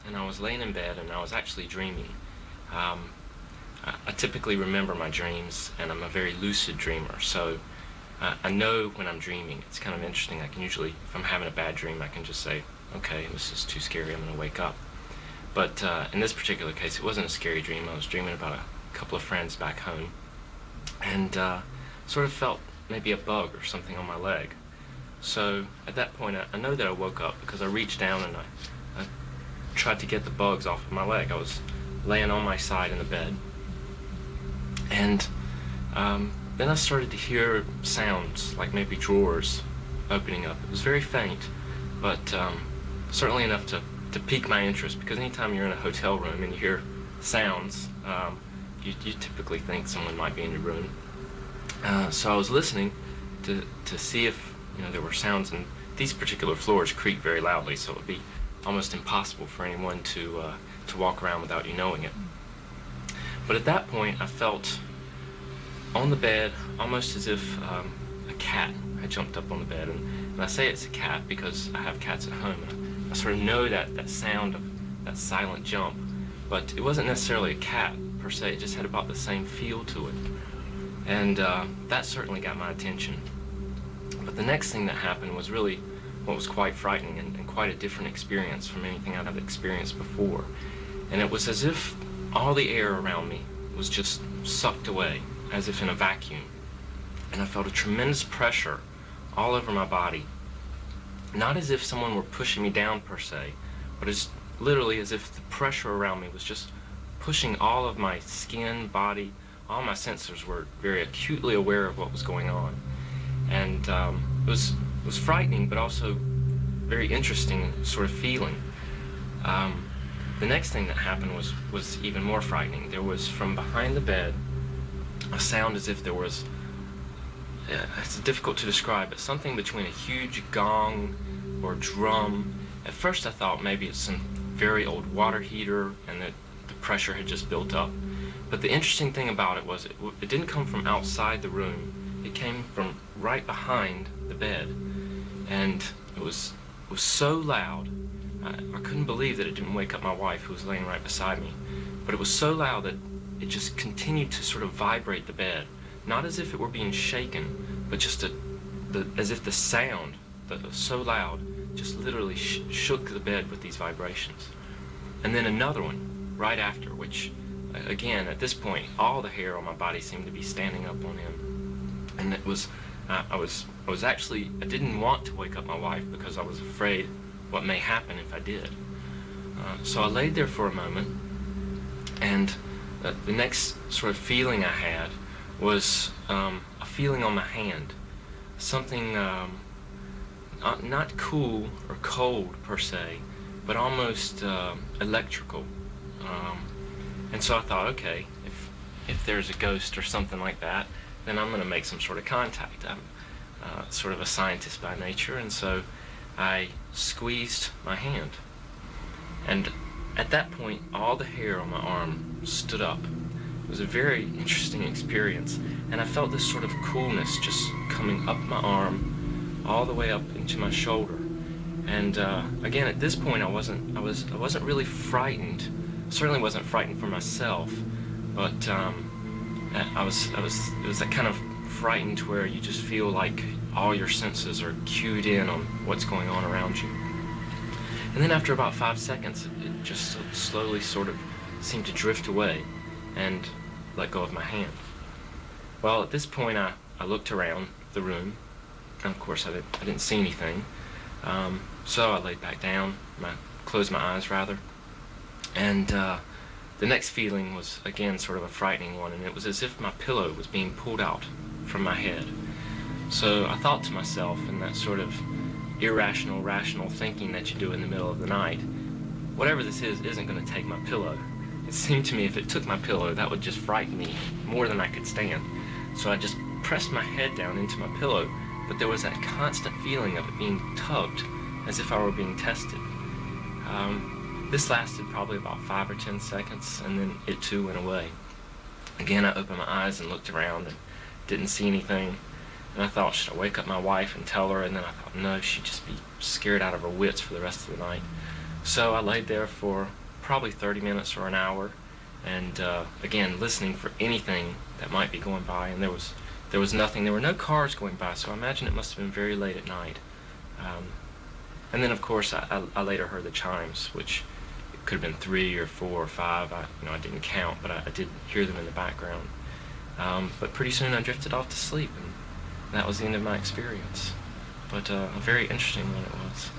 and I was laying in bed, and I was actually dreaming. Um, I typically remember my dreams, and I'm a very lucid dreamer, so I know when I'm dreaming. It's kind of interesting. I can usually, if I'm having a bad dream, I can just say, okay, this is too scary, I'm going to wake up. But in this particular case, it wasn't a scary dream. I was dreaming about a couple of friends back home, and sort of felt maybe a bug or something on my leg. So at that point, I know that I woke up because I reached down and I tried to get the bugs off of my leg. I was laying on my side in the bed, and then I started to hear sounds like maybe drawers opening up. It was very faint, but certainly enough to pique my interest, because anytime you're in a hotel room and you hear sounds, you typically think someone might be in your room. So I was listening to see if there were sounds, and these particular floors creak very loudly, so it would be almost impossible for anyone to walk around without you knowing it. But at that point, I felt on the bed almost as if a cat had jumped up on the bed, and I say it's a cat because I have cats at home, and I sort of know that sound of that silent jump, but it wasn't necessarily a cat per se. It just had about the same feel to it, and that certainly got my attention. But the next thing that happened was really what was quite frightening, and quite a different experience from anything I'd experienced before. And it was as if all the air around me was just sucked away, as if in a vacuum. And I felt a tremendous pressure all over my body. Not as if someone were pushing me down per se, but as literally as if the pressure around me was just pushing all of my skin, body, all my sensors were very acutely aware of what was going on. And it was frightening, but also very interesting sort of feeling. The next thing that happened was even more frightening. There was, from behind the bed, a sound as if there was, it's difficult to describe, but something between a huge gong or drum. At first I thought maybe it's some very old water heater and that the pressure had just built up. But the interesting thing about it was it didn't come from outside the room. It came from right behind the bed, and it was so loud. I couldn't believe that it didn't wake up my wife, who was laying right beside me. But it was so loud that it just continued to sort of vibrate the bed, not as if it were being shaken, but just as if the sound that was so loud just literally shook the bed with these vibrations. And then another one right after, which again, at this point, all the hair on my body seemed to be standing up on end. And it was, I didn't want to wake up my wife because I was afraid what may happen if I did. So I laid there for a moment, and the next sort of feeling I had was a feeling on my hand. Something not cool or cold per se, but almost electrical. And so I thought, okay, if there's a ghost or something like that, then I'm going to make some sort of contact. I'm sort of a scientist by nature, and so I squeezed my hand. And at that point, all the hair on my arm stood up. It was a very interesting experience, and I felt this sort of coolness just coming up my arm, all the way up into my shoulder. And again, at this point, I wasn't really frightened. Certainly wasn't frightened for myself, but it was that kind of frightened where you just feel like all your senses are cued in on what's going on around you. And then after about 5 seconds, it just slowly sort of seemed to drift away and let go of my hand. Well, at this point, I looked around the room, and of course I didn't see anything. So I laid back down, closed my eyes rather, and the next feeling was again sort of a frightening one, and it was as if my pillow was being pulled out from my head. So I thought to myself, in that sort of irrational, rational thinking that you do in the middle of the night, whatever this is isn't going to take my pillow. It seemed to me if it took my pillow, that would just frighten me more than I could stand. So I just pressed my head down into my pillow, but there was that constant feeling of it being tugged, as if I were being tested. This lasted probably about 5 or 10 seconds, and then it too went away. Again, I opened my eyes and looked around and didn't see anything. And I thought, should I wake up my wife and tell her? And then I thought, no, she'd just be scared out of her wits for the rest of the night. So I laid there for probably 30 minutes or an hour, and again, listening for anything that might be going by, and there was nothing. There were no cars going by, so I imagine it must have been very late at night. And then, of course, I later heard the chimes, which could have been 3 or 4 or 5. I didn't count, but I did hear them in the background. But pretty soon I drifted off to sleep, and that was the end of my experience. But a very interesting one it was.